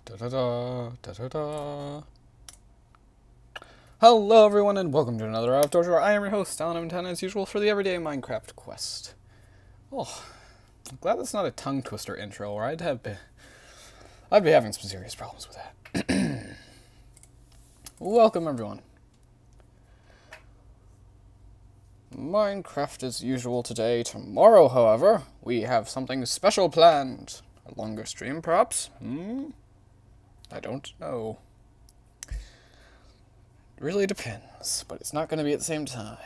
Da da da da da da. Hello everyone and welcome to another Outdoors where I am your host, Alan M10, as usual for the everyday Minecraft quest. Oh, I'm glad that's not a tongue twister intro, or I'd be having some serious problems with that. Welcome everyone. Minecraft as usual today. Tomorrow, however, we have something special planned. A longer stream, perhaps? I don't know. Really depends, but it's not going to be at the same time.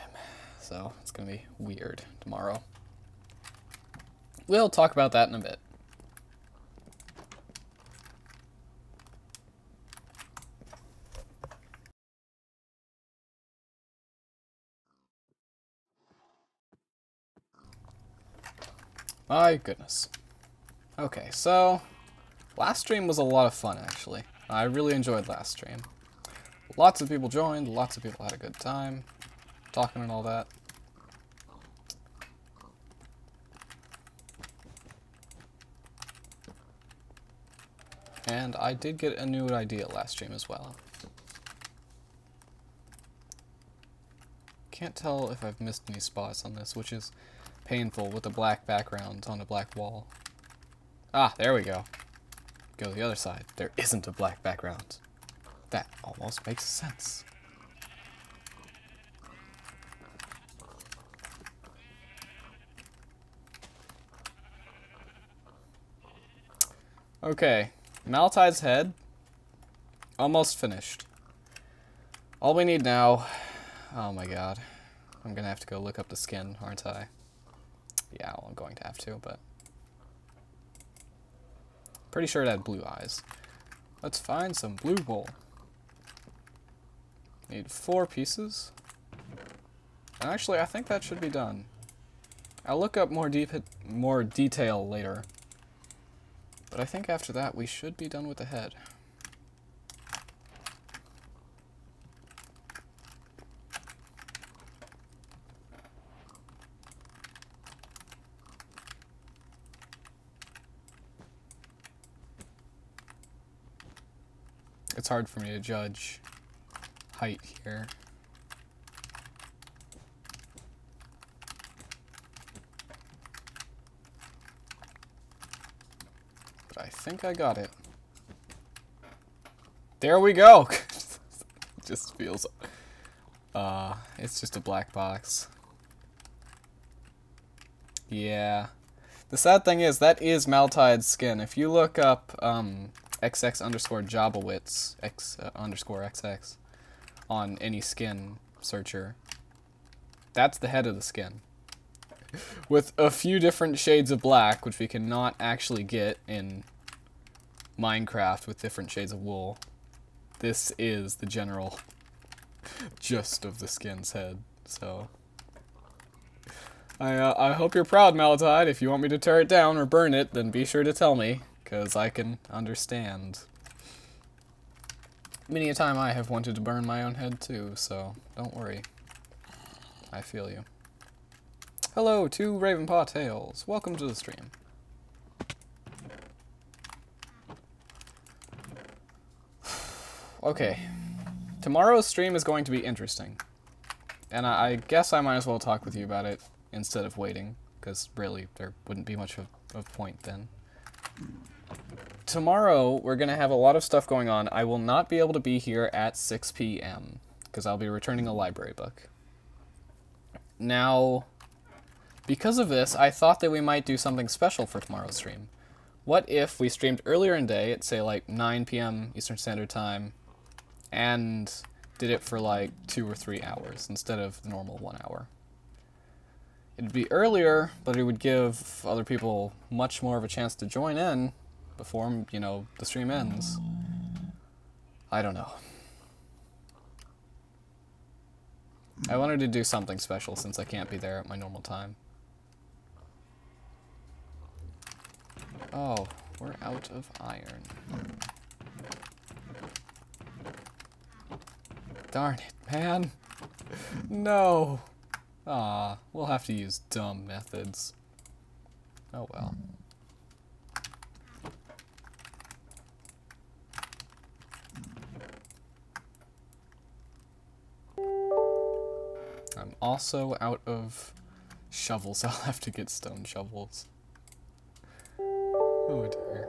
So, it's going to be weird tomorrow. We'll talk about that in a bit. My goodness. Okay, so last stream was a lot of fun, actually. I really enjoyed last stream. Lots of people joined, lots of people had a good time, talking and all that. And I did get a new idea last stream as well. Can't tell if I've missed any spots on this, which is painful with a black background on a black wall. Ah, there we go. Go to the other side. There isn't a black background. That almost makes sense. Okay, Maltide's head, almost finished. All we need now, oh my god, I'm gonna have to go look up the skin, aren't I? Yeah, well, I'm going to have to, but pretty sure it had blue eyes. Let's find some blue wool. Need 4 pieces. And actually, I think that should be done. I'll look up more detail later. But I think after that, we should be done with the head. It's hard for me to judge height here. But I think I got it. There we go! It just feels... it's just a black box. Yeah. The sad thing is, that is Maltide's skin. If you look up, XX_Jabawitz, _XX, on any skin searcher, that's the head of the skin. With a few different shades of black, which we cannot actually get in Minecraft with different shades of wool. This is the general gist of the skin's head, so... I hope you're proud, Maltide. If you want me to tear it down or burn it, then be sure to tell me, because I can understand. Many a time I have wanted to burn my own head too, so don't worry. I feel you. Hello, 2 Ravenpaw Tales. Welcome to the stream. Okay. Tomorrow's stream is going to be interesting. And I guess I might as well talk with you about it instead of waiting, because really, there wouldn't be much of point then. Tomorrow, we're going to have a lot of stuff going on. I will not be able to be here at 6 p.m., because I'll be returning a library book. Now, because of this, I thought that we might do something special for tomorrow's stream. What if we streamed earlier in the day, at say like 9 p.m. Eastern Standard Time, and did it for like 2 or 3 hours instead of the normal 1 hour? It'd be earlier, but it would give other people much more of a chance to join in before, you know, the stream ends. I don't know. I wanted to do something special since I can't be there at my normal time. Oh, we're out of iron. Darn it, man. No. Ah, we'll have to use dumb methods. Oh well. also out of shovels. I'll have to get stone shovels. Oh dear.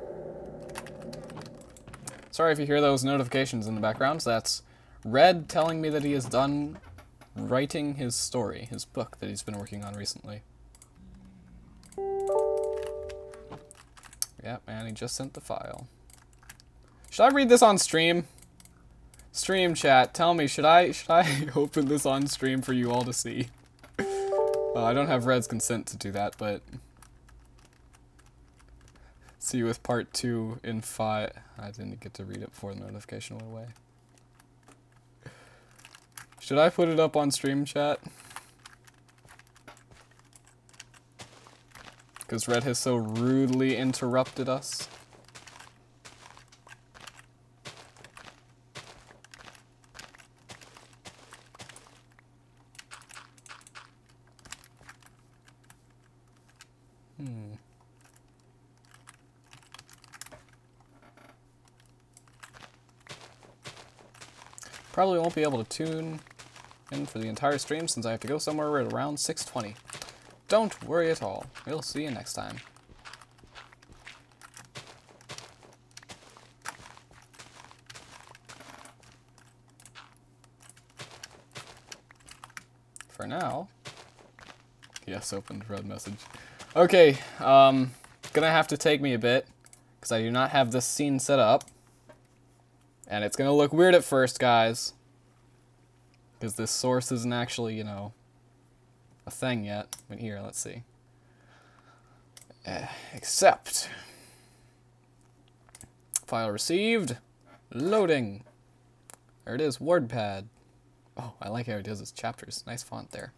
Sorry if you hear those notifications in the background. That's Red telling me that he is done writing his story, his book that he's been working on recently. Yep, and he just sent the file. Should I read this on stream? Stream chat, tell me, should I open this on stream for you all to see? I don't have Red's consent to do that, but see you with part 2 in 5. I didn't get to read it before the notification went away. Should I put it up on stream chat? Because Red has so rudely interrupted us. Probably won't be able to tune in for the entire stream since I have to go somewhere at around 6:20. Don't worry at all. We'll see you next time. For now. Yes, opened Red message. Okay, gonna have to take me a bit because I do not have this scene set up. And it's gonna look weird at first, guys. Because this source isn't actually, you know, a thing yet. But here, let's see. Accept. File received. Loading. There it is, WordPad. Oh, I like how it does its chapters. Nice font there.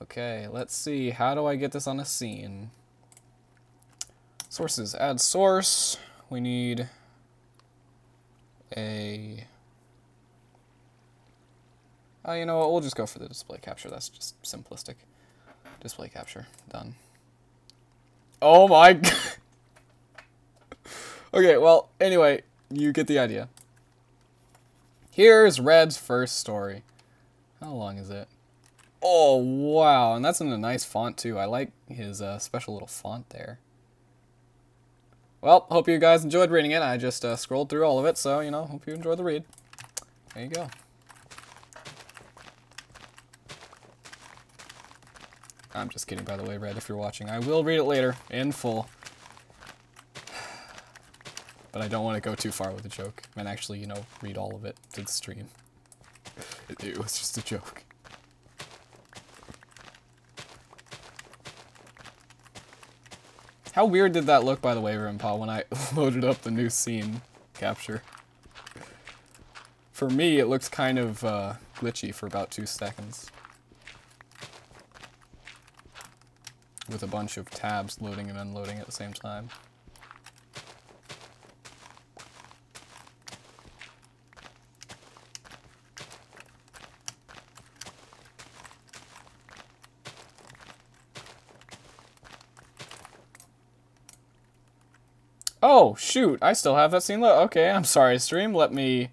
Okay, let's see. How do I get this on a scene? Sources. Add source. We need a... Oh, you know what? We'll just go for the display capture. That's just simplistic. Display capture. Done. Oh my god. Okay, well, anyway, you get the idea. Here's Red's first story. How long is it? Oh, wow. And that's in a nice font, too. I like his special little font there. Well, hope you guys enjoyed reading it. I just scrolled through all of it, so, you know, hope you enjoyed the read. There you go. I'm just kidding, by the way, Red, if you're watching. I will read it later, in full. But I don't want to go too far with the joke, and actually, you know, read all of it to the stream. It was just a joke. How weird did that look, by the way, Rimpa, when I loaded up the new scene capture? For me, it looks kind of glitchy for about 2 seconds. With a bunch of tabs loading and unloading at the same time. Oh, shoot, I still have that scene. Okay, I'm sorry, stream. Let me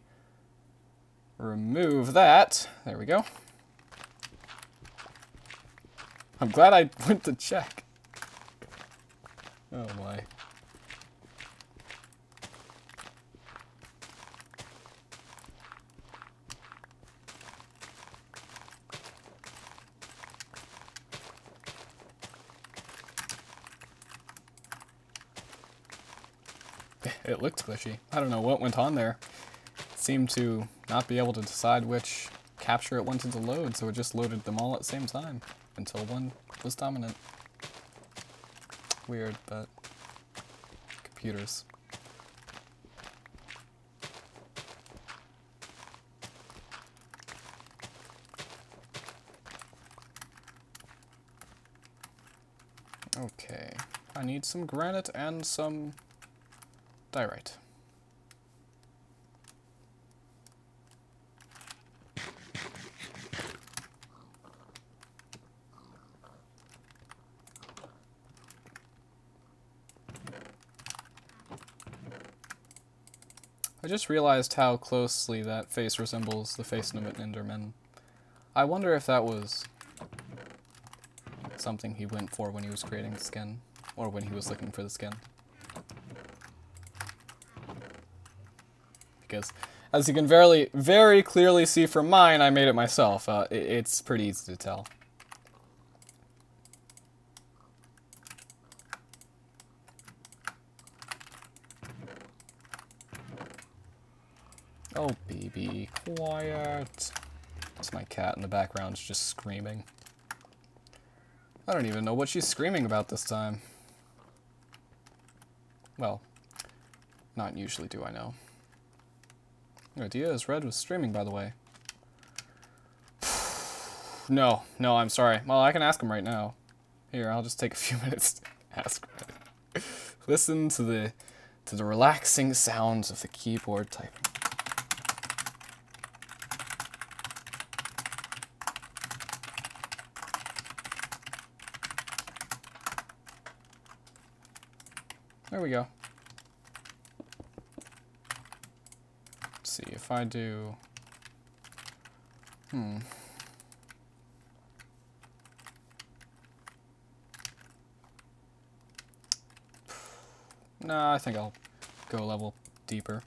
remove that. There we go. I'm glad I went to check. Oh my. It looked glitchy. I don't know what went on there. It seemed to not be able to decide which capture it wanted to load, so it just loaded them all at the same time until one was dominant. Weird, but computers. Okay, I need some granite and some diorite. I just realized how closely that face resembles the face of an Enderman. I wonder if that was something he went for when he was creating the skin, or when he was looking for the skin. Because, as you can very clearly see from mine, I made it myself. It's pretty easy to tell. Oh, baby, quiet. That's my cat in the background, just screaming. I don't even know what she's screaming about this time. Well, not usually do I know. The idea is Red was streaming, by the way. No, I'm sorry. Well, I can ask him right now. Here, I'll just take a few minutes to ask Red. Listen to the relaxing sounds of the keyboard typing. There we go. Let's see if I do... No, I think I'll go a level deeper.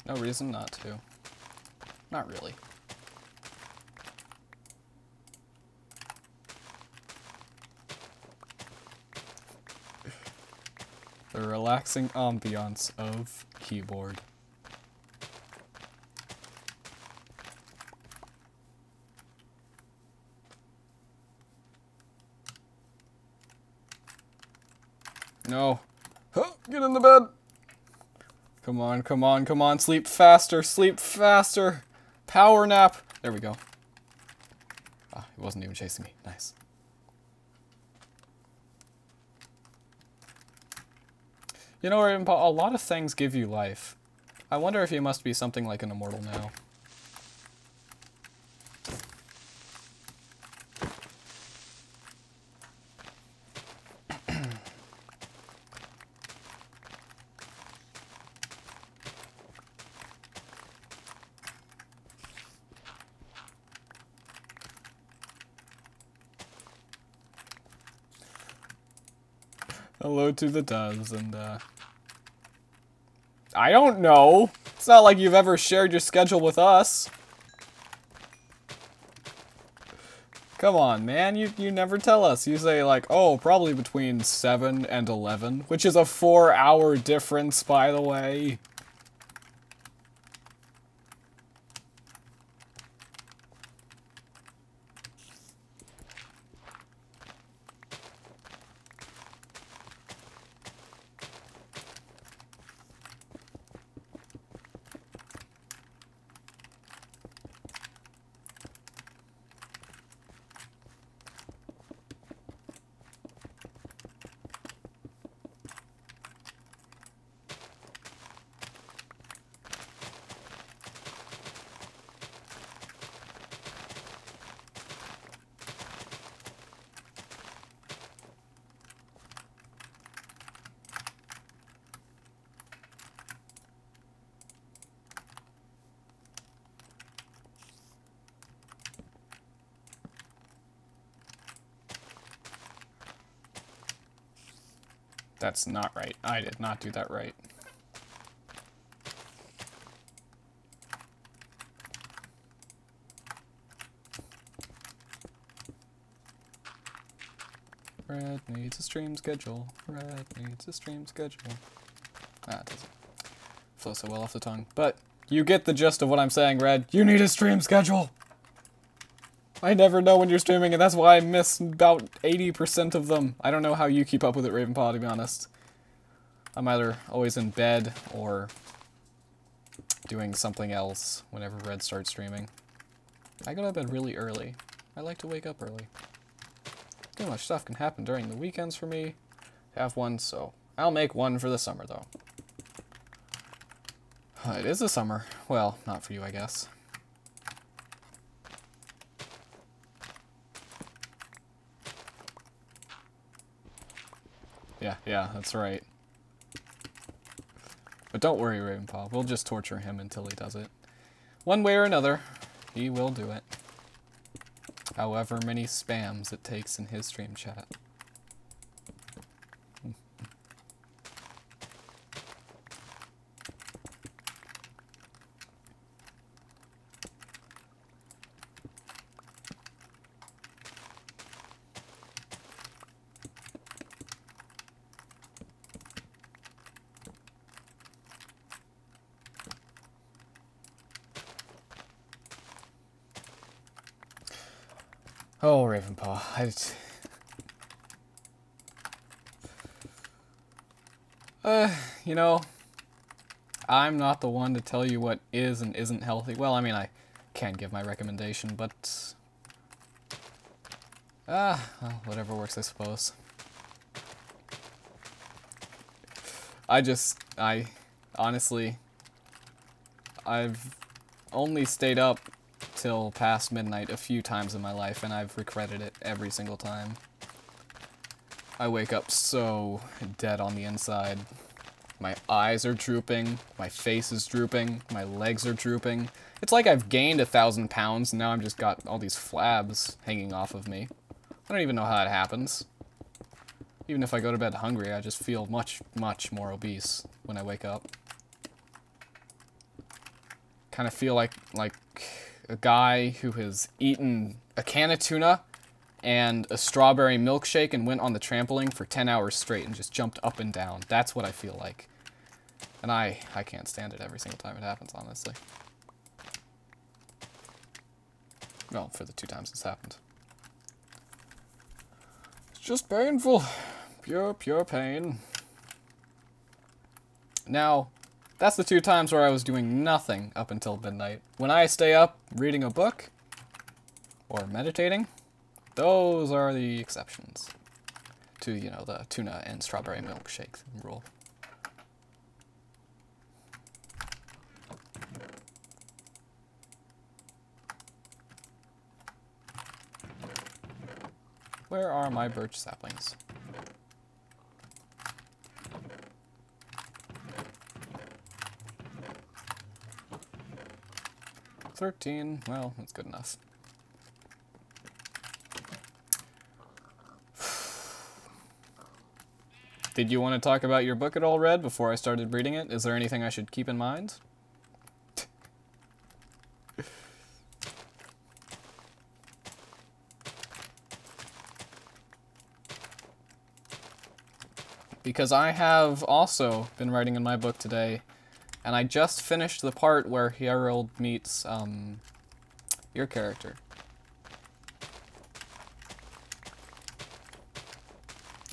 No reason not to. Not really. The relaxing ambiance of keyboard. No. Huh, get in the bed. Come on, come on, come on. Sleep faster, sleep faster. Power nap. There we go. Ah, he wasn't even chasing me. Nice. You know, a lot of things give you life. I wonder if you must be something like an immortal now. Hello to the TheDouz, and I don't know. It's not like you've ever shared your schedule with us. Come on, man, you never tell us. You say like, oh, probably between 7 and 11, which is a 4-hour difference, by the way. That's not right. I did not do that right. Red needs a stream schedule. Red needs a stream schedule. Ah, it doesn't flow so well off the tongue. But you get the gist of what I'm saying, Red. You need a stream schedule! I never know when you're streaming, and that's why I miss about 80% of them. I don't know how you keep up with it, Ravenpaw, to be honest. I'm either always in bed or doing something else whenever Red starts streaming. I go to bed really early. I like to wake up early. Too much stuff can happen during the weekends for me. Have one, so I'll make one for the summer, though. It is the summer. Well, not for you, I guess. Yeah, that's right. But don't worry, Ravenpaw. We'll just torture him until he does it. One way or another, he will do it. However many spams it takes in his stream chat. Oh, Ravenpaw. You know, I'm not the one to tell you what is and isn't healthy. Well, I mean, I can give my recommendation, but... well, whatever works, I suppose. Honestly, I've only stayed up till past midnight a few times in my life, and I've regretted it every single time. I wake up so dead on the inside. My eyes are drooping, my face is drooping, my legs are drooping. It's like I've gained 1,000 pounds, and now I've just got all these flabs hanging off of me. I don't even know how that happens. Even if I go to bed hungry, I just feel much, much more obese when I wake up. Kind of feel like a guy who has eaten a can of tuna and a strawberry milkshake and went on the trampoline for 10 hours straight and just jumped up and down. That's what I feel like. And I can't stand it every single time it happens, honestly. Well, for the 2 times it's happened. It's just painful. Pure, pure pain. Now, that's the 2 times where I was doing nothing up until midnight. When I stay up reading a book or meditating, those are the exceptions to, you know, the tuna and strawberry milkshake rule. Where are my birch saplings? 13, well, that's good enough. Did you want to talk about your book at all, Red, before I started reading it? Is there anything I should keep in mind? Because I have also been writing in my book today, and I just finished the part where Harold meets your character.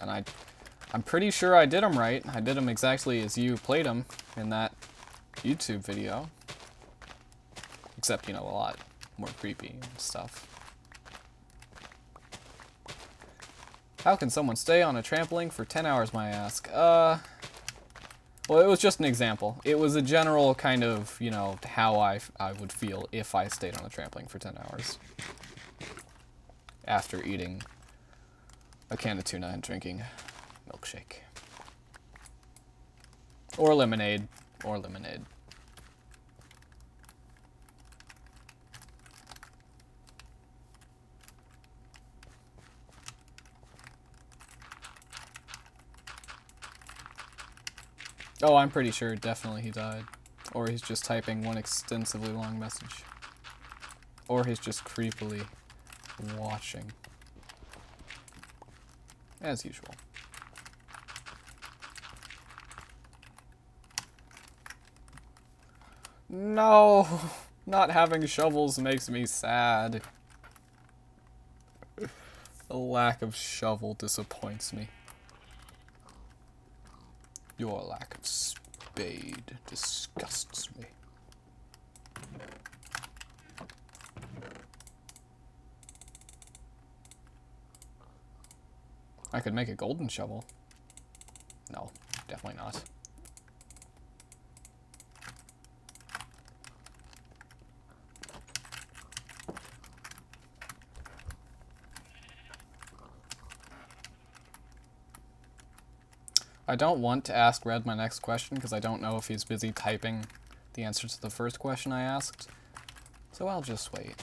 And I'm pretty sure I did him right. I did him exactly as you played him in that YouTube video. Except, you know, a lot more creepy and stuff. How can someone stay on a trampoline for 10 hours, may I ask? Well, it was just an example. It was a general kind of, you know, how I would feel if I stayed on a trampoline for 10 hours. After eating a can of tuna and drinking milkshake. Or lemonade. Or lemonade. Oh, I'm pretty sure definitely he died. Or he's just typing one extensively long message. Or he's just creepily watching. As usual. No! Not having shovels makes me sad. The lack of shovel disappoints me. Your lack of spade disgusts me. I could make a golden shovel. No, definitely not. I don't want to ask Red my next question because I don't know if he's busy typing the answer to the first question I asked. So I'll just wait.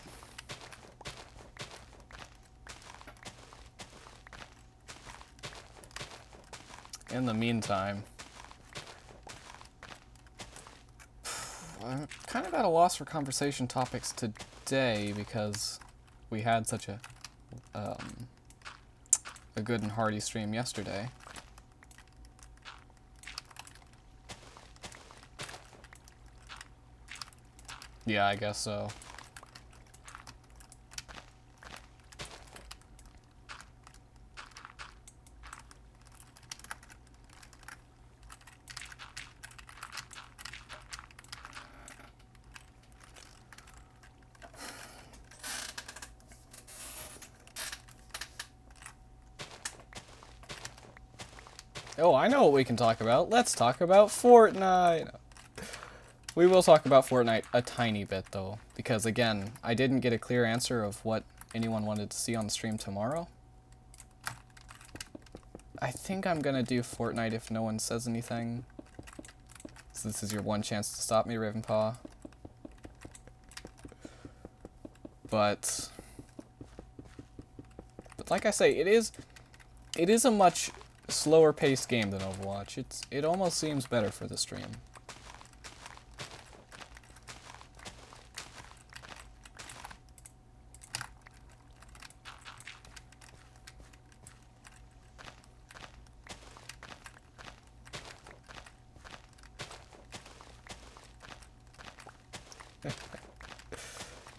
In the meantime, I'm kind of at a loss for conversation topics today because we had such a good and hearty stream yesterday. Yeah, I guess so. Oh, I know what we can talk about. Let's talk about Fortnite. We will talk about Fortnite a tiny bit, though, because, again, I didn't get a clear answer of what anyone wanted to see on the stream tomorrow. I think I'm gonna do Fortnite if no one says anything. So this is your one chance to stop me, Ravenpaw. But like I say, it is a much slower paced game than Overwatch. It almost seems better for the stream.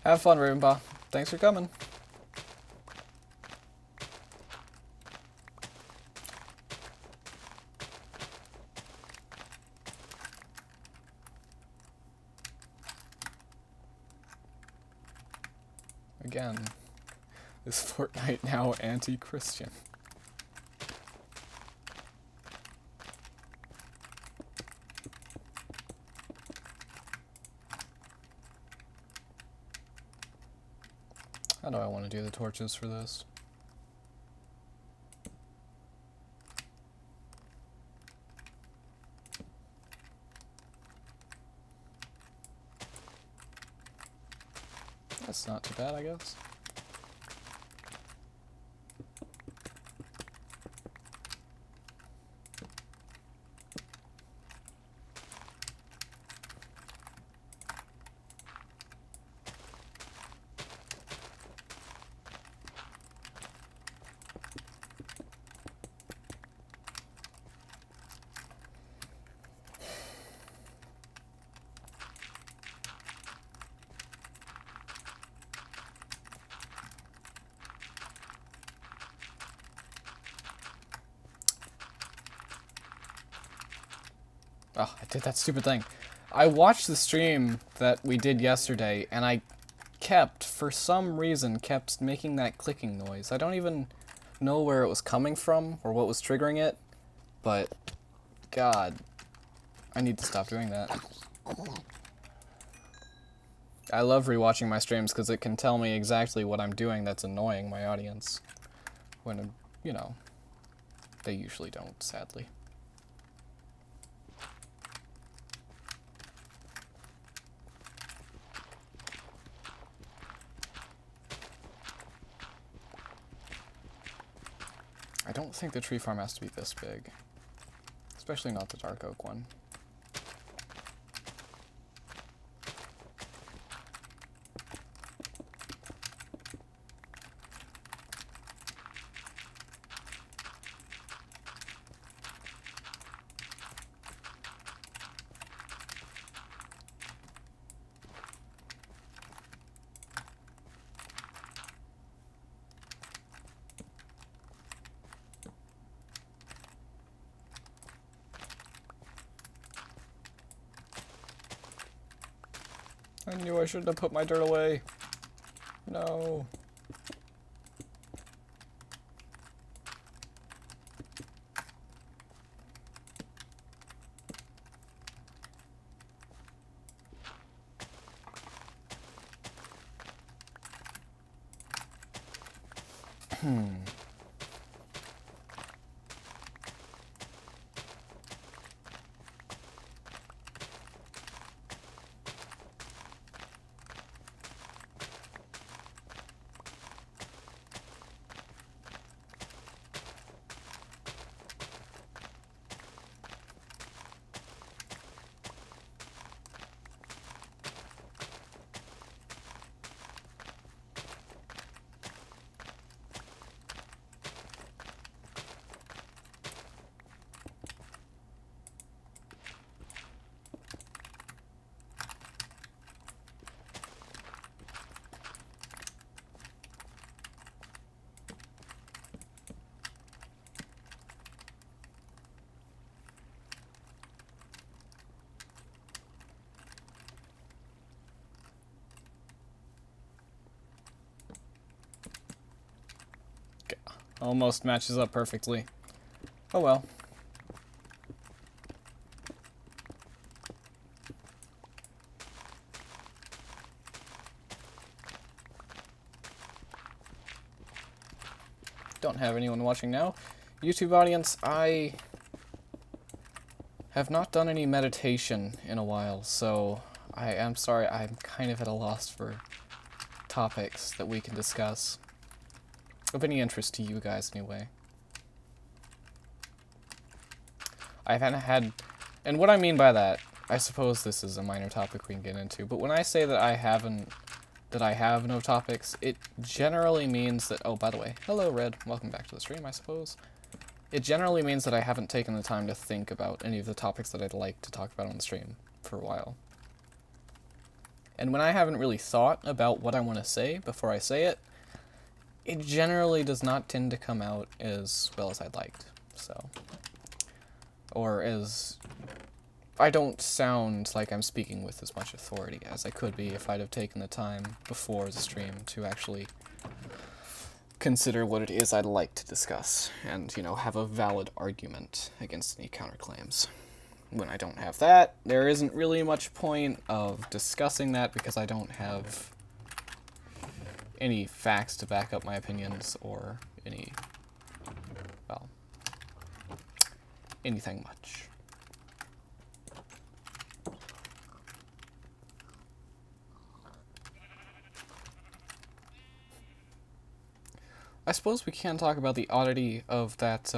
Have fun, Ravenpaw. Thanks for coming. Again, is Fortnite now anti-Christian? How do I want to do the torches for this? That's not too bad, I guess. Oh, I did that stupid thing. I watched the stream that we did yesterday, and I for some reason, kept making that clicking noise. I don't even know where it was coming from, or what was triggering it, but, God, I need to stop doing that. I love rewatching my streams because it can tell me exactly what I'm doing that's annoying my audience. When, you know, they usually don't, sadly. I don't think the tree farm has to be this big. Especially not the dark oak one. I knew I shouldn't have put my dirt away. No. almost matches up perfectly. Oh well. Don't have anyone watching now. YouTube audience, I have not done any meditation in a while, so I am sorry, I'm kind of at a loss for topics that we can discuss. Of any interest to you guys, anyway. I haven't had... And what I mean by that, I suppose this is a minor topic we can get into, but when I say that I have no topics, it generally means that... Oh, by the way, hello, Red. Welcome back to the stream, I suppose. It generally means that I haven't taken the time to think about any of the topics that I'd like to talk about on the stream for a while. And when I haven't really thought about what I want to say before I say it, it generally does not tend to come out as well as I'd liked, so... Or as... I don't sound like I'm speaking with as much authority as I could be if I'd have taken the time before the stream to actually consider what it is I'd like to discuss, and, you know, have a valid argument against any counterclaims. When I don't have that, there isn't really much point of discussing that because I don't have any facts to back up my opinions or any, well, anything much. I suppose we can talk about the oddity of that,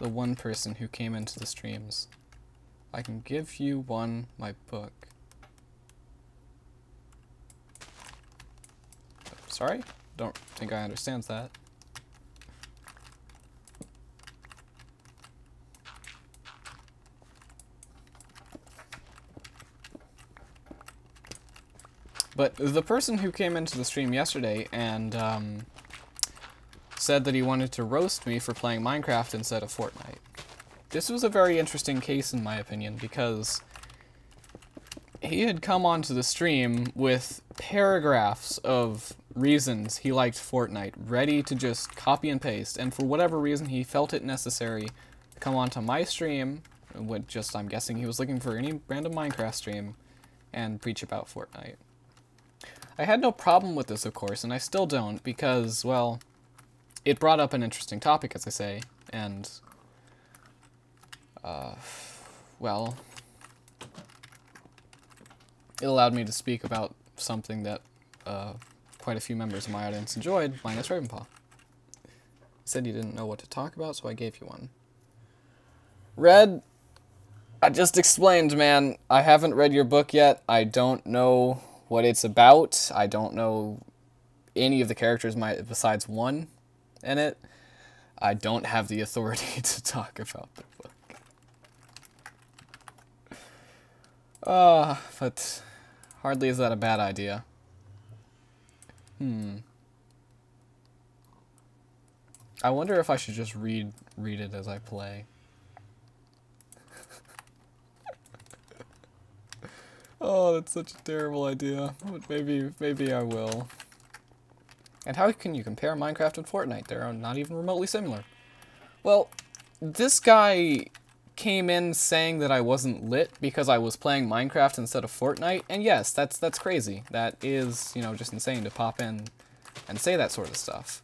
the one person who came into the streams. I can give you my book. Sorry? Don't think I understand that. But the person who came into the stream yesterday and, said that he wanted to roast me for playing Minecraft instead of Fortnite. This was a very interesting case in my opinion because he had come onto the stream with paragraphs of reasons he liked Fortnite, ready to just copy and paste, and for whatever reason he felt it necessary to come onto my stream, with just, I'm guessing he was looking for any random Minecraft stream, and preach about Fortnite. I had no problem with this, of course, and I still don't, because, well, it brought up an interesting topic, as I say, and, well, it allowed me to speak about something that, quite a few members of my audience enjoyed, minus Ravenpaw. He said you didn't know what to talk about, so I gave you one. Red, I just explained, man, I haven't read your book yet, I don't know what it's about, I don't know any of the characters besides one in it. I don't have the authority to talk about the book. But hardly is that a bad idea. I wonder if I should just read it as I play. Oh, that's such a terrible idea. But maybe I will. And how can you compare Minecraft and Fortnite? They're not even remotely similar. Well, this guy came in saying that I wasn't lit because I was playing Minecraft instead of Fortnite, and yes, that's crazy. That is, you know, just insane to pop in and say that sort of stuff.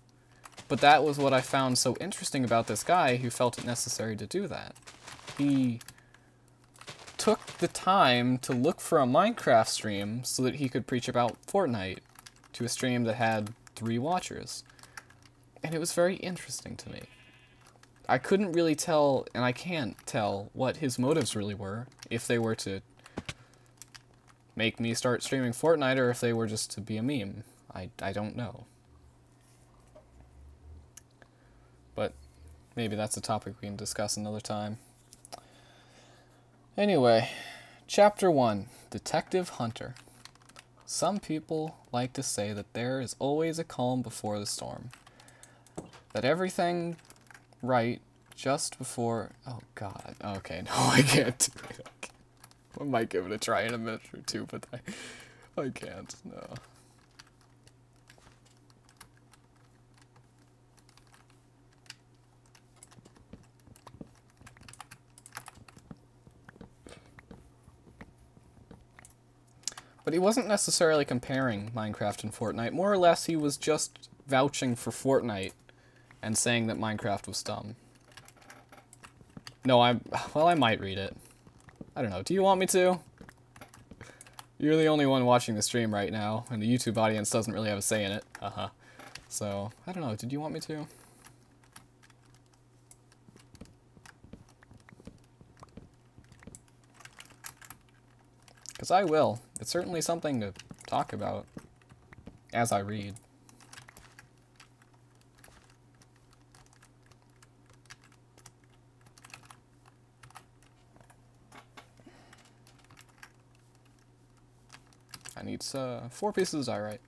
But that was what I found so interesting about this guy who felt it necessary to do that. He took the time to look for a Minecraft stream so that he could preach about Fortnite to a stream that had 3 watchers. And it was very interesting to me. I couldn't really tell, and I can't tell, what his motives really were, if they were to make me start streaming Fortnite or if they were just to be a meme. I don't know. But maybe that's a topic we can discuss another time. Anyway, Chapter 1, Detective Hunter. Some people like to say that there is always a calm before the storm. That everything right just before... Oh god, okay, no, I can't do it. I might give it a try in a minute or two, but I can't, no. But he wasn't necessarily comparing Minecraft and Fortnite. More or less, he was just vouching for Fortnite and saying that Minecraft was dumb. No, well, I might read it. I don't know. Do you want me to? You're the only one watching the stream right now, and the YouTube audience doesn't really have a say in it. So, I don't know. Did you want me to? Because I will. It's certainly something to talk about as I read. I need 4 pieces of diorite.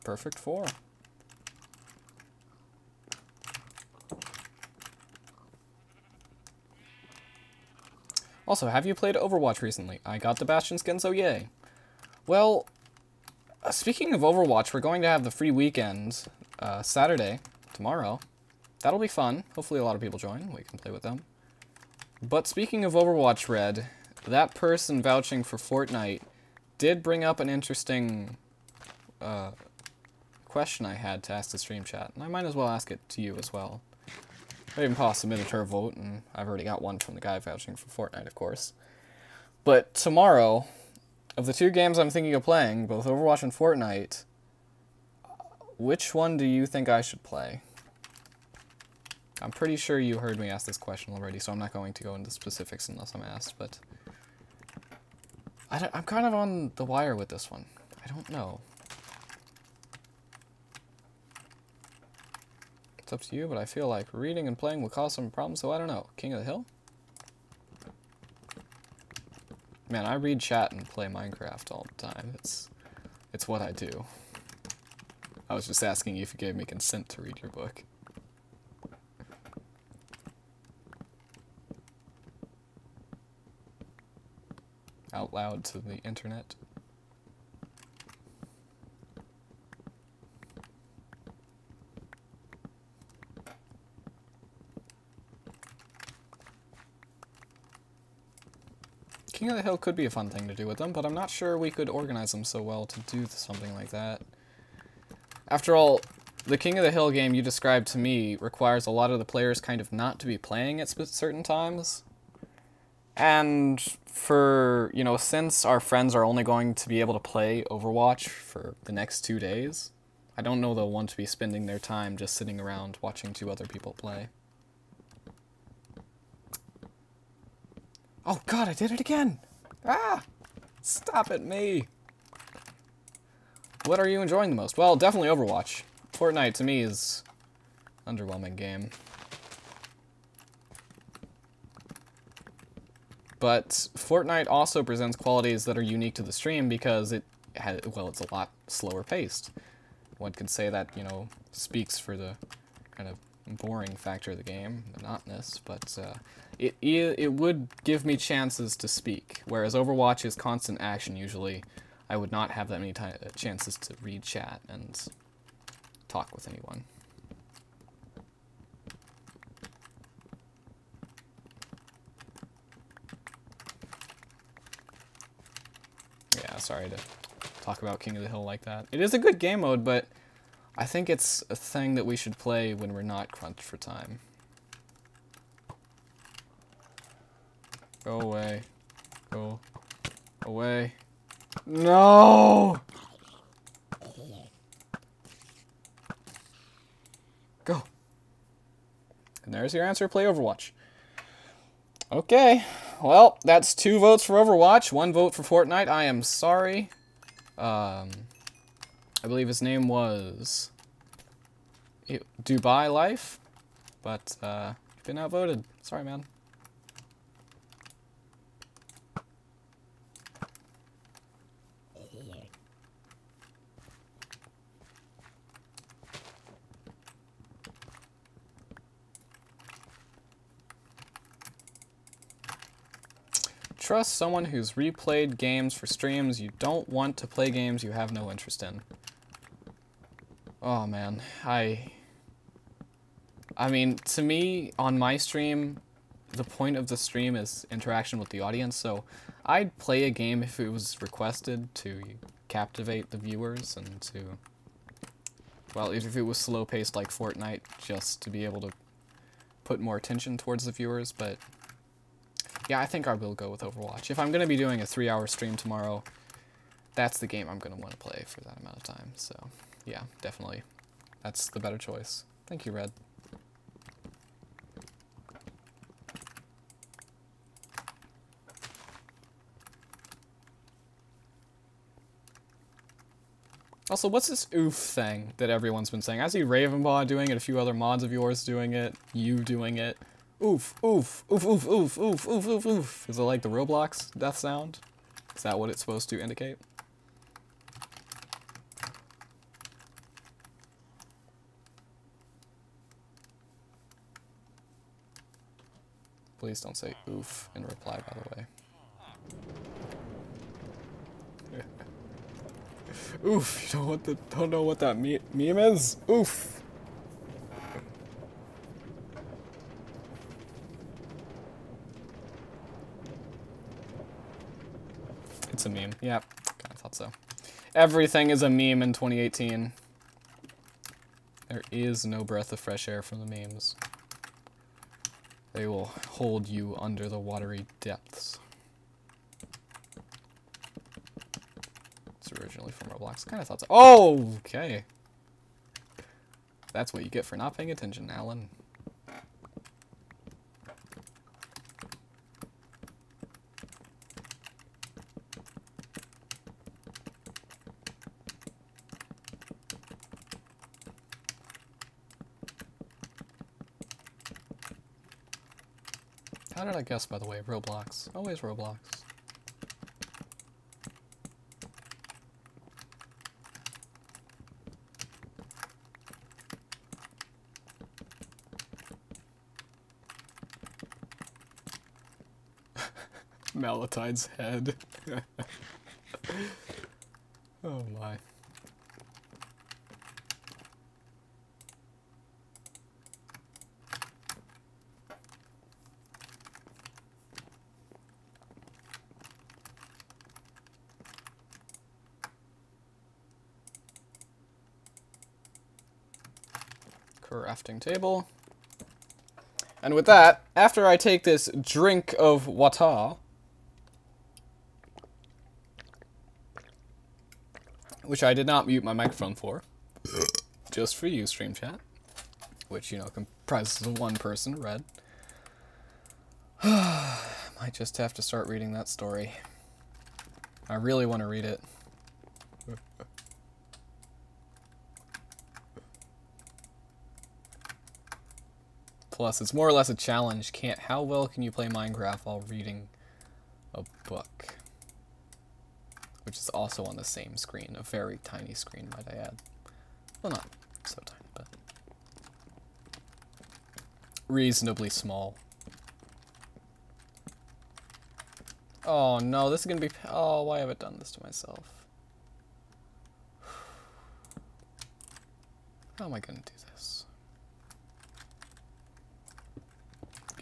Perfect 4. Also, have you played Overwatch recently? I got the Bastion skin, so yay. Well, speaking of Overwatch, we're going to have the free weekend Saturday, tomorrow. That'll be fun. Hopefully a lot of people join. We can play with them. But speaking of Overwatch, Red, that person vouching for Fortnite did bring up an interesting question I had to ask the stream chat, and I might as well ask it to you as well. I even paused a Minotaur vote, and I've already got one from the guy vouching for Fortnite, of course. But tomorrow, of the 2 games I'm thinking of playing, both Overwatch and Fortnite, which one do you think I should play? I'm pretty sure you heard me ask this question already, so I'm not going to go into specifics unless I'm asked, but I'm kind of on the wire with this one. I don't know. It's up to you, but I feel like reading and playing will cause some problems, so I don't know. King of the Hill? Man, I read chat and play Minecraft all the time. It's what I do. I was just asking you if you gave me consent to read your book. Out loud to the internet. King of the Hill could be a fun thing to do with them, but I'm not sure we could organize them so well to do something like that. After all, the King of the Hill game you described to me requires a lot of the players kind of not to be playing at certain times. And for, you know, since our friends are only going to be able to play Overwatch for the next 2 days, I don't know they'll want to be spending their time just sitting around watching 2 other people play. Oh god, I did it again! Ah! Stop it, me! What are you enjoying the most? Well, definitely Overwatch. Fortnite, to me, is an underwhelming game. But Fortnite also presents qualities that are unique to the stream because it's a lot slower paced. One could say that, you know, speaks for the kind of boring factor of the game, monotonous, but it would give me chances to speak, whereas Overwatch is constant action usually. I would not have that many chances to read chat and talk with anyone. Yeah, sorry to talk about King of the Hill like that. It is a good game mode, but I think it's a thing that we should play when we're not crunched for time. Go away. Go away. No! Go. And there's your answer, play Overwatch. Okay, well, that's 2 votes for Overwatch, 1 vote for Fortnite. I am sorry. I believe his name was Dubai Life, but been outvoted. Sorry, man. trust someone who's replayed games for streams. You don't want to play games you have no interest in. Oh man, I mean, to me, on my stream, the point of the stream is interaction with the audience, so I'd play a game if it was requested to captivate the viewers and to, well, if it was slow-paced like Fortnite, just to be able to put more attention towards the viewers, but yeah, I think I will go with Overwatch. If I'm going to be doing a 3-hour stream tomorrow, that's the game I'm going to want to play for that amount of time, so yeah, definitely. That's the better choice. Thank you, Red. Also, what's this oof thing that everyone's been saying? I see Ravenbaugh doing it, a few other mods of yours doing it, you doing it. Oof, oof, oof, oof, oof, oof, oof, oof, oof. Is it like the Roblox death sound? Is that what it's supposed to indicate? Please don't say oof in reply, by the way. Oof, you don't know what that meme is? Oof. It's a meme. Yeah, kinda thought so. Everything is a meme in 2018. There is no breath of fresh air from the memes. They will hold you under the watery depths. It's originally from Roblox. Kinda thought so. Oh, okay. That's what you get for not paying attention, Alan. How did I guess, by the way? Roblox. Always Roblox. Malatide's head. Oh my. Crafting table. And with that, after I take this drink of water, which I did not mute my microphone for, just for you, stream chat, which, you know, comprises of one person, Red. Might just have to start reading that story. I really want to read it. Plus, it's more or less a challenge. How well can you play Minecraft while reading a book? Which is also on the same screen. A very tiny screen, might I add. Well, not so tiny, but reasonably small. Oh no, this is gonna be... Oh, why have I done this to myself? How am I gonna do this?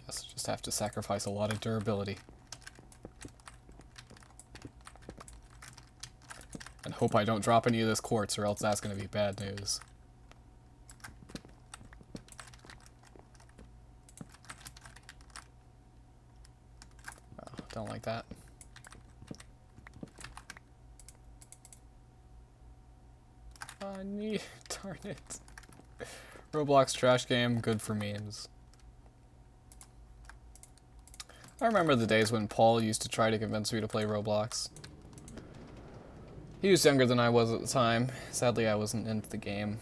Guess I just have to sacrifice a lot of durability. And hope I don't drop any of this quartz, or else that's gonna be bad news. Oh, don't like that. Darn it. Roblox trash game, good for memes. I remember the days when Paul used to try to convince me to play Roblox. He was younger than I was at the time. Sadly, I wasn't into the game.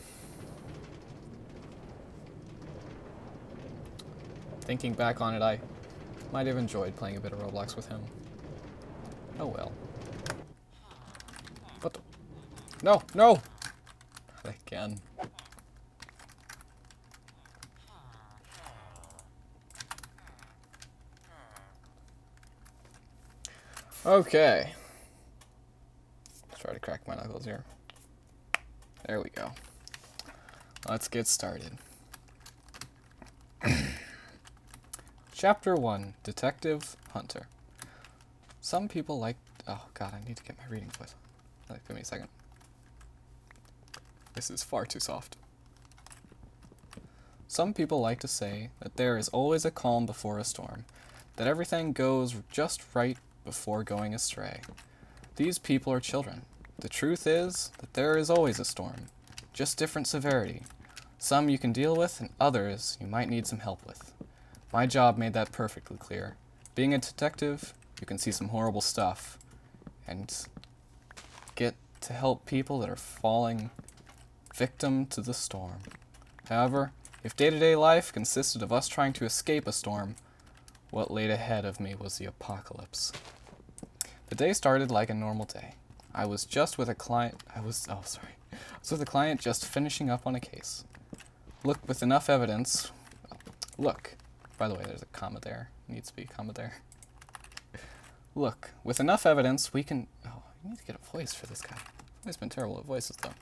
Thinking back on it, I might have enjoyed playing a bit of Roblox with him. Oh well. What the? No, no! Again. Okay. Let's try to crack my knuckles here. There we go. Let's get started. Chapter 1, Detective Hunter. Some people like... Oh god, I need to get my reading voice on. Give me a second. This is far too soft. Some people like to say that there is always a calm before a storm, that everything goes just right before going astray. These people are children. The truth is that there is always a storm, just different severity. Some you can deal with, and others you might need some help with. My job made that perfectly clear. Being a detective, you can see some horrible stuff, and get to help people that are falling victim to the storm. However, if day-to-day life consisted of us trying to escape a storm, what laid ahead of me was the apocalypse. The day started like a normal day. I was with a client just finishing up on a case. Look, with enough evidence... Look. By the way, there's a comma there. Needs to be a comma there. Look, with enough evidence, we can... Oh, I need to get a voice for this guy. He's been terrible at voices, though.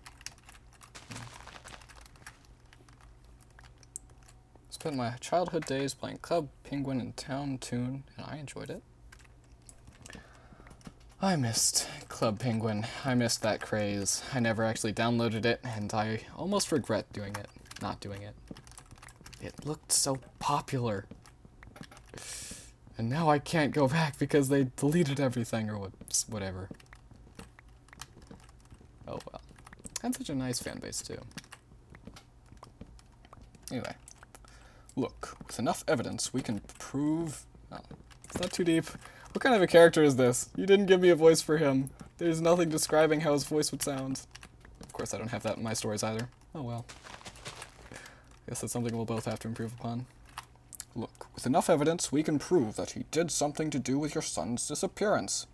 Spent my childhood days playing Club Penguin and Town Tune, and I enjoyed it. I missed Club Penguin. I missed that craze. I never actually downloaded it, and I almost regret doing it. Not doing it. It looked so popular. And now I can't go back because they deleted everything or whatever. Oh well. Had such a nice fan base too. Anyway. Look, with enough evidence, we can prove... Oh, it's not too deep. What kind of a character is this? You didn't give me a voice for him. There's nothing describing how his voice would sound. Of course, I don't have that in my stories either. Oh well. Guess that's something we'll both have to improve upon. Look, with enough evidence, we can prove that he did something to do with your son's disappearance.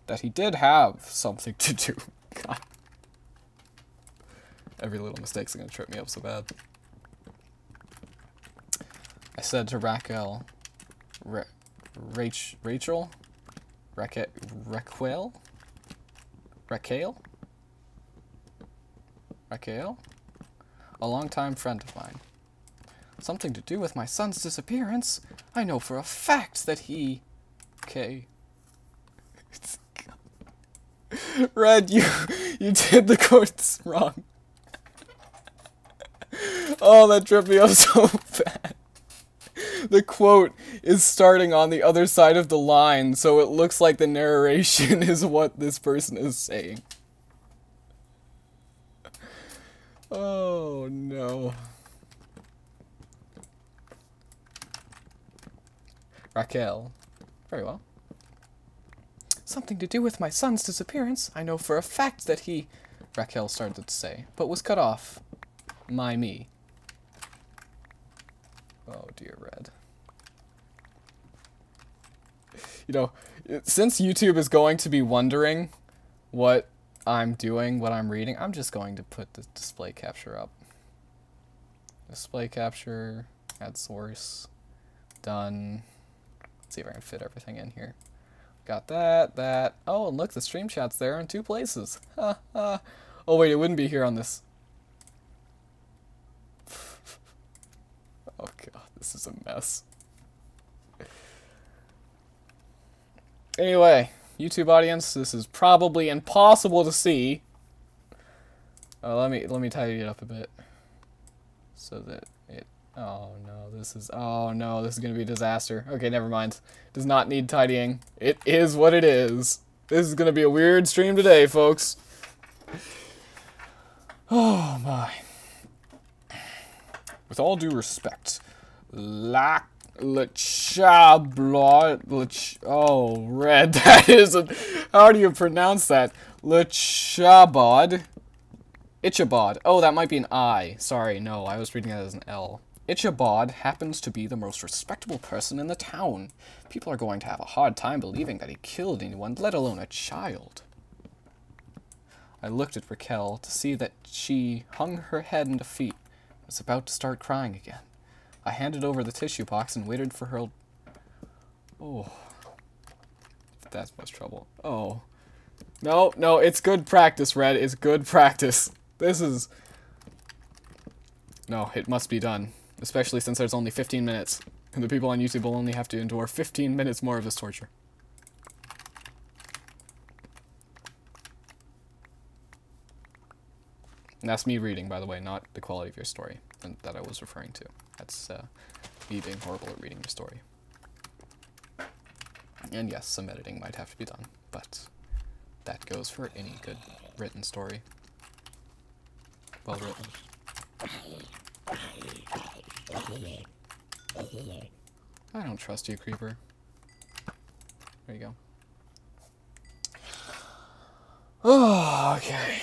That he did have something to do. God. Every little mistake's gonna trip me up so bad. I said to Raquel, Raquel, a longtime friend of mine. Something to do with my son's disappearance. I know for a fact that he... Okay. Red, you did the quotes wrong. Oh, that tripped me up so bad. The quote is starting on the other side of the line, so it looks like the narration is what this person is saying. Oh, no. Raquel. Very well. Something to do with my son's disappearance. I know for a fact that he... Raquel started to say, but was cut off. Me. Oh, dear Red. You know, since YouTube is going to be wondering what I'm doing, what I'm reading, I'm just going to put the display capture up. Display capture, add source, done. Let's see if I can fit everything in here. Got that. Oh, and look, the stream chat's there in 2 places. Ha ha. Oh wait, it wouldn't be here on this. Oh god, this is a mess. Anyway, YouTube audience, this is probably impossible to see. Let me tidy it up a bit, so that it. Oh no, this is gonna be a disaster. Okay, never mind. It does not need tidying. It is what it is. This is gonna be a weird stream today, folks. Oh my. With all due respect, oh, Red, that is a, how do you pronounce that? Ichabod. Oh, that might be an I. Sorry, no, I was reading that as an L. Ichabod happens to be the most respectable person in the town. People are going to have a hard time believing that he killed anyone, let alone a child. I looked at Raquel to see that she hung her head in defeat and was about to start crying again. I handed over the tissue box and waited for her... Oh. That's much trouble. Oh. No, no, it's good practice, Red. It's good practice. This is... No, it must be done. Especially since there's only 15 minutes. And the people on YouTube will only have to endure 15 minutes more of this torture. And that's me reading, by the way, not the quality of your story that I was referring to. That's me being horrible at reading your story. And yes, some editing might have to be done, but that goes for any good written story. Well written. I don't trust you, Creeper. There you go. Oh, okay.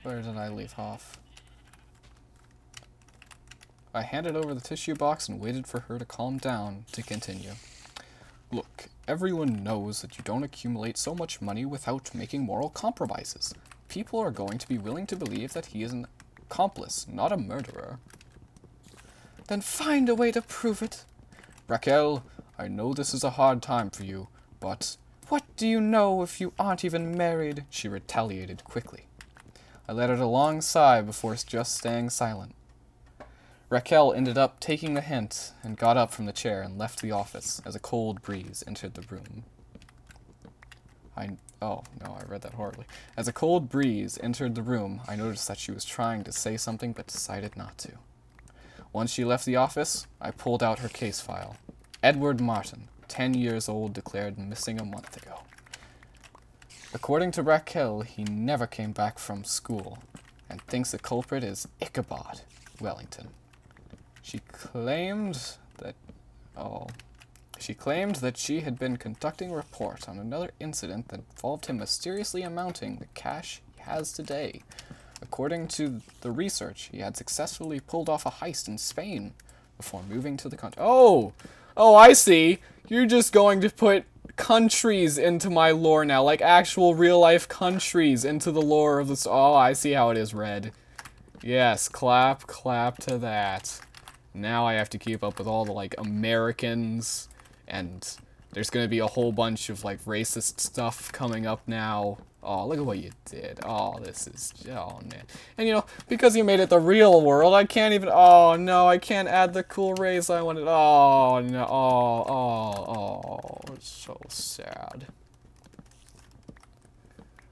Where did I leave off? I handed over the tissue box and waited for her to calm down to continue. Look, everyone knows that you don't accumulate so much money without making moral compromises. People are going to be willing to believe that he is an accomplice, not a murderer. Then find a way to prove it. Raquel, I know this is a hard time for you, but what do you know if you aren't even married? She retaliated quickly. I let out a long sigh before just staying silent. Raquel ended up taking the hint and got up from the chair and left the office as a cold breeze entered the room. Oh, no, I read that horribly. As a cold breeze entered the room, I noticed that she was trying to say something but decided not to. Once she left the office, I pulled out her case file. Edward Martin, 10 years old, declared missing a month ago. According to Raquel, he never came back from school and thinks the culprit is Ichabod Wellington. She claimed that she had been conducting a report on another incident that involved him mysteriously amounting the cash he has today. According to the research, he had successfully pulled off a heist in Spain before moving to the country. Oh, I see. You're just going to put countries into my lore now, like actual real-life countries into the lore of this. Oh, I see how it is, Red. Yes, clap to that. Now I have to keep up with all the, like, Americans, and there's gonna be a whole bunch of, like, racist stuff coming up now. Oh, look at what you did. Oh, this is... Oh, man. And, you know, because you made it the real world, I can't even... Oh, no, I can't add the cool race I wanted. Oh, no. Oh, it's so sad.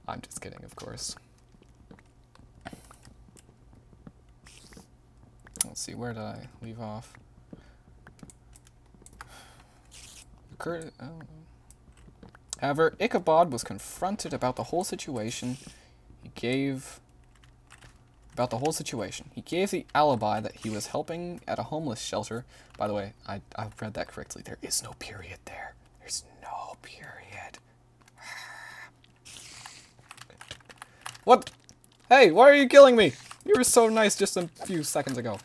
I'm just kidding, of course. Let's see, where did I leave off? However, Ichabod was confronted about the whole situation. He gave the alibi that he was helping at a homeless shelter. By the way, I read that correctly. There is no period there. There's no period. What? Hey, why are you killing me? You were so nice just a few seconds ago.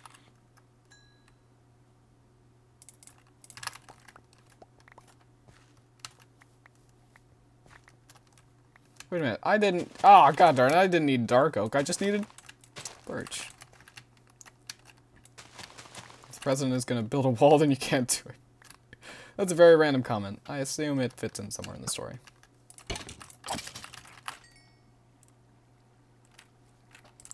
Wait a minute, I didn't... Oh, god darn it, I didn't need dark oak, I just needed birch. If the president is gonna build a wall, then you can't do it. That's a very random comment. I assume it fits in somewhere in the story.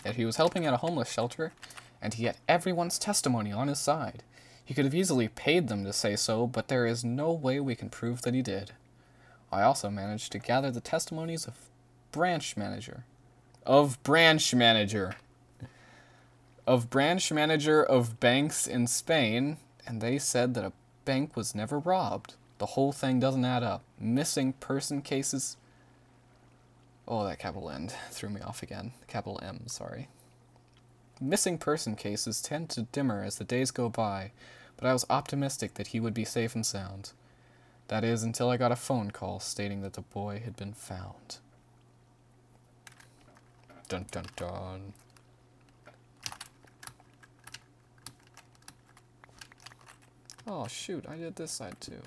Yet he was helping at a homeless shelter, and he had everyone's testimony on his side. He could have easily paid them to say so, but there is no way we can prove that he did. I also managed to gather the testimonies of branch manager of banks in Spain, and they said that a bank was never robbed. The whole thing doesn't add up. Missing person cases... Oh, that capital N threw me off again. Capital M, sorry. Missing person cases tend to dimmer as the days go by, but I was optimistic that he would be safe and sound. That is, until I got a phone call stating that the boy had been found. Dun dun dun. Oh shoot, I did this side too.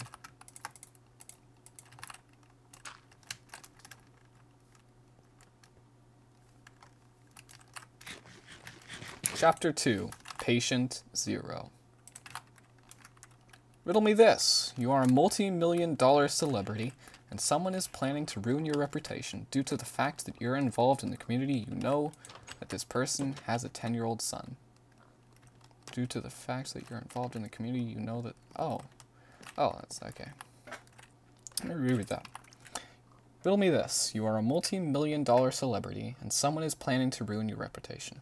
Chapter 2, Patient Zero. Riddle me this. You are a multi-million-dollar celebrity, and someone is planning to ruin your reputation due to the fact that you're involved in the community. You know that this person has a 10-year-old son. Due to the fact that you're involved in the community, you know that... Oh, that's okay. Let me reread that. Riddle me this. You are a multi-million-dollar celebrity, and someone is planning to ruin your reputation.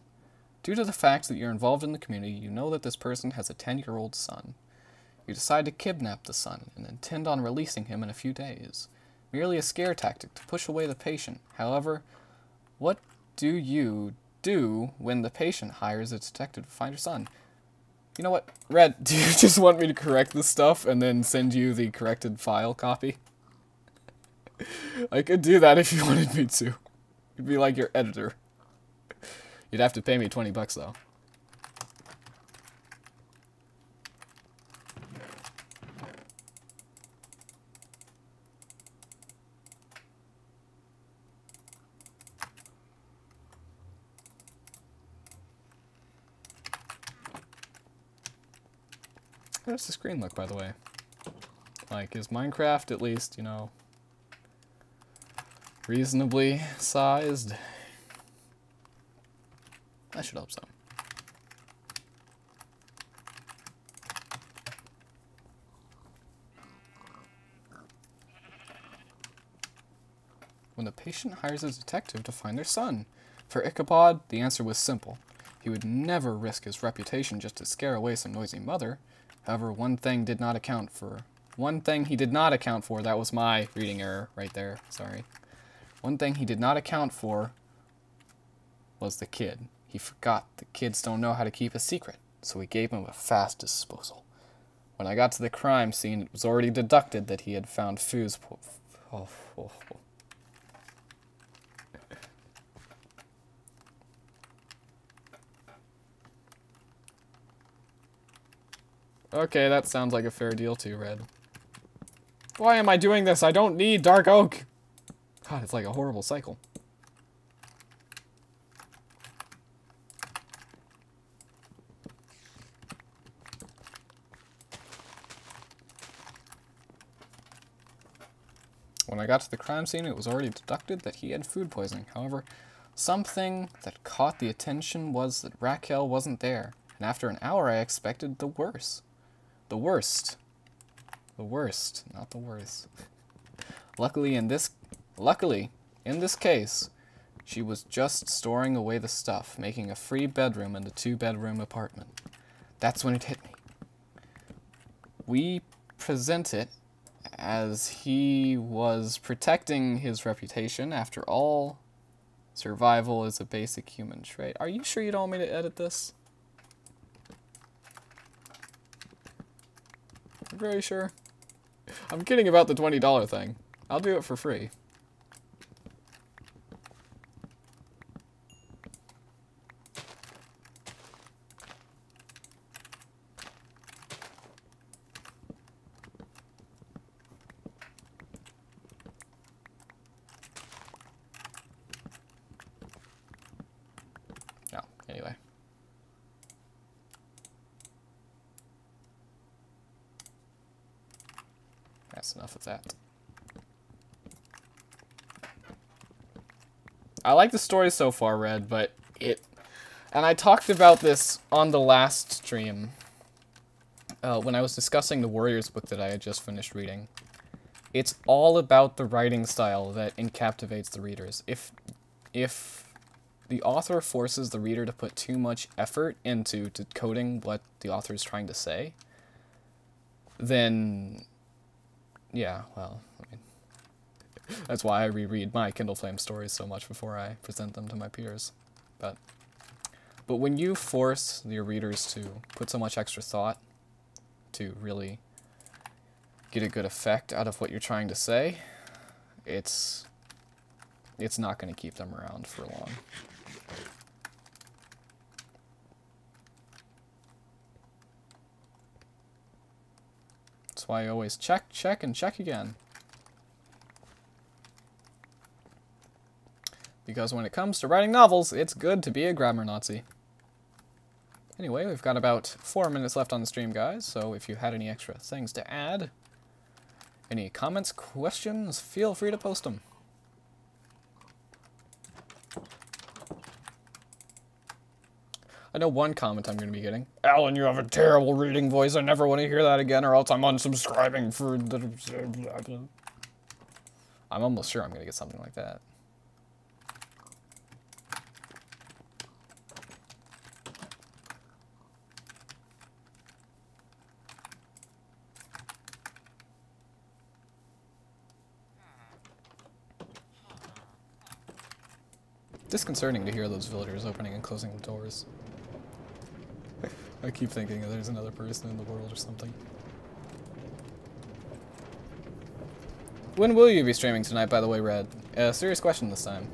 Due to the fact that you're involved in the community, you know that this person has a 10-year-old son. You decide to kidnap the son and intend on releasing him in a few days. Merely a scare tactic to push away the patient. However, what do you do when the patient hires a detective to find your son? You know what, Red, do you just want me to correct this stuff and then send you the corrected file copy? I could do that if you wanted me to. It'd be like your editor. You'd have to pay me $20 though. How does the screen look, by the way? Like, is Minecraft at least, you know, reasonably sized? I should hope so. When the patient hires a detective to find their son. For Ichabod, the answer was simple. He would never risk his reputation just to scare away some noisy mother. However, one thing he did not account for, that was my reading error right there, sorry. One thing he did not account for was the kid. He forgot that kids don't know how to keep a secret, so he gave him a fast disposal. When I got to the crime scene, it was already deducted that he had found food. Okay, that sounds like a fair deal too, Red. Why am I doing this? I don't need dark oak! God, it's like a horrible cycle. When I got to the crime scene, it was already deducted that he had food poisoning. However, something that caught the attention was that Raquel wasn't there, and after an hour I expected the worst. The worst. The worst, not the worst. Luckily, in this case, she was just storing away the stuff, making a free bedroom in the 2-bedroom apartment. That's when it hit me. We present it as he was protecting his reputation. After all, survival is a basic human trait. Are you sure you don't want me to edit this? I'm very sure. I'm kidding about the $20 thing. I'll do it for free. No, anyway. That's enough of that. I like the story so far, Red, but and I talked about this on the last stream, when I was discussing the Warriors book that I had just finished reading. It's all about the writing style that captivates the readers. If the author forces the reader to put too much effort into decoding what the author is trying to say, then... yeah, well, I mean, that's why I reread my Kindle Flame stories so much before I present them to my peers. But when you force your readers to put so much extra thought to really get a good effect out of what you're trying to say, it's not going to keep them around for long. That's why I always check, and check again. Because when it comes to writing novels, it's good to be a grammar Nazi. Anyway, we've got about 4 minutes left on the stream, guys, so if you had any extra things to add, any comments, questions, feel free to post them. I know one comment I'm going to be getting. Alan, you have a terrible reading voice. I never want to hear that again, or else I'm unsubscribing for the... I'm almost sure I'm going to get something like that. Disconcerting to hear those villagers opening and closing the doors. I keep thinking there's another person in the world or something. When will you be streaming tonight, by the way, Red? Serious question this time.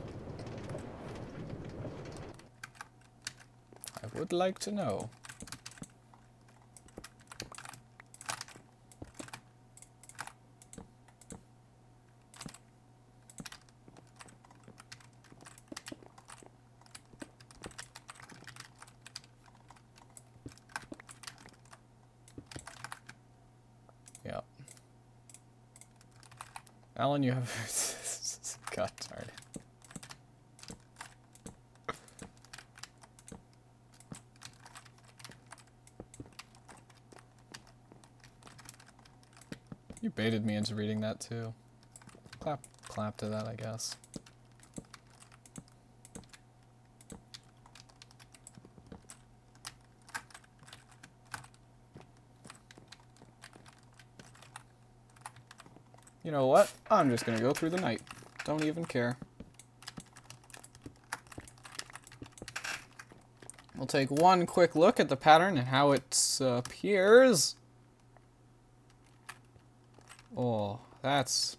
I would like to know. Yeah. Alan, you have... God darn it. You baited me into reading that too. Clap to that, I guess. You know what? I'm just gonna go through the night. Don't even care. We'll take one quick look at the pattern and how it appears. Oh, that's...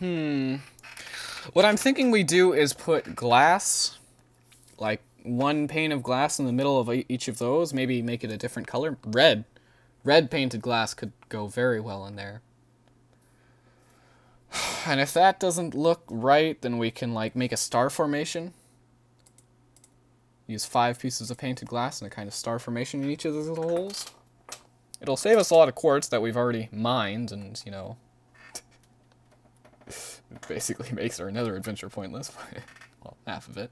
What I'm thinking we do is put glass, like one pane of glass in the middle of each of those. Maybe make it a different color. Red. Red painted glass could go very well in there. And if that doesn't look right, then we can like make a star formation. Use 5 pieces of painted glass and a kind of star formation in each of those little holes. It'll save us a lot of quartz that we've already mined, and, you know, it basically makes our nether adventure pointless. Well, half of it.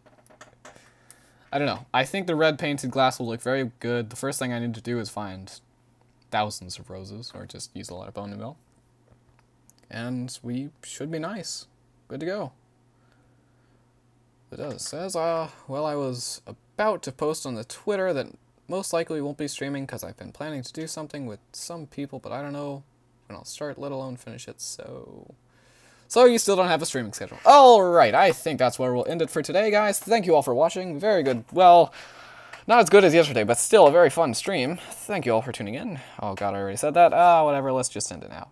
I don't know. I think the red painted glass will look very good. The first thing I need to do is find thousands of roses, or just use a lot of bone and meal. And we should be nice. Good to go. TheDouz says, well, I was about to post on the Twitter that most likely won't be streaming because I've been planning to do something with some people, but I don't know when I'll start, let alone finish it, so... So you still don't have a streaming schedule. Alright, I think that's where we'll end it for today, guys. Thank you all for watching. Very good. Well, not as good as yesterday, but still a very fun stream. Thank you all for tuning in. Oh god, I already said that. Whatever, let's just end it now.